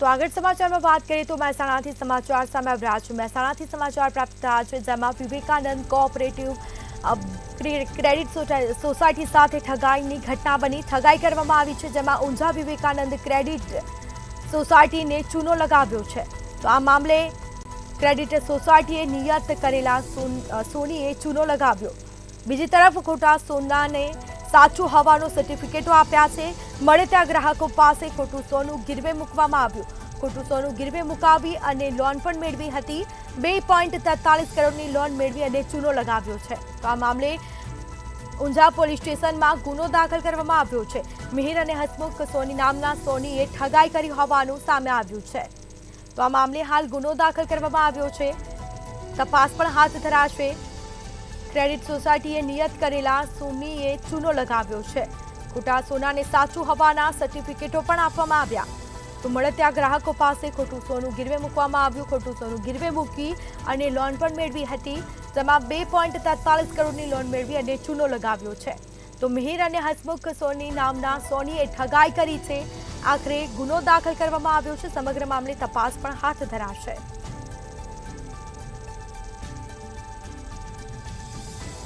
તો આગળ સમાચારમાં વાત કરીએ તો મહેસાણાથી સમાચાર સામે આવી રહ્યા છે। મહેસાણાથી સમાચાર પ્રાપ્ત થયા છે, જેમાં વિવેકાનંદ કોઓપરેટિવ ક્રેડિટ સોસાયટી સાથે ઠગાઈની ઘટના બની। ઠગાઈ કરવામાં આવી છે, જેમાં ઊંઝા વિવેકાનંદ ક્રેડિટ સોસાયટીને ચૂનો લગાવ્યો છે। તો આ મામલે ક્રેડિટ સોસાયટીએ નિયત કરેલા સોનીએ ચૂનો લગાવ્યો। બીજી તરફ ખોટા સોનાને સાચું હોવાનો સર્ટિફિકેટો આપ્યા છે। મળે ત્યાં ગ્રાહકો પાસે ખોટું સોનું ગીરવે મૂકવામાં આવ્યું। ખોટું સોનું ગીરવે મુકાવી અને લોન પણ મેળવી હતી। 2.43 કરોડની લોન મેળવી અને ચૂનો લગાવ્યો છે। તો આ મામલે ઊંઝા પોલીસ સ્ટેશનમાં ગુનો દાખલ કરવામાં આવ્યો છે। મિહિર અને હસમુખ સોની નામના સોનીએ ઠગાઈ કરી હોવાનું સામે આવ્યું છે। તો આ મામલે હાલ ગુનો દાખલ કરવામાં આવ્યો છે। તપાસ પણ હાથ ધરાશે। ક્રેડિટ સોસાયટીએ નિયત કરેલા સોનીએ ચૂનો લગાવ્યો છે। ખોટા સોનાને સાચું હોવાના સર્ટિફિકેટો પણ આપવામાં આવ્યા। તો મળે ત્યાં ગ્રાહકો પાસે ખોટું સોનું ગીરવે મૂકવામાં આવ્યું। ખોટું સોનું ગીરવે મૂકી અને લોન પણ મેળવી હતી, જેમાં 2.43 કરોડની લોન મેળવી અને ચૂનો લગાવ્યો છે। તો મિહિર અને હસમુખ સોની નામના સોનીએ ઠગાઈ કરી છે। આખરે ગુનો દાખલ કરવામાં આવ્યો છે। સમગ્ર મામલે તપાસ પણ હાથ ધરાશે।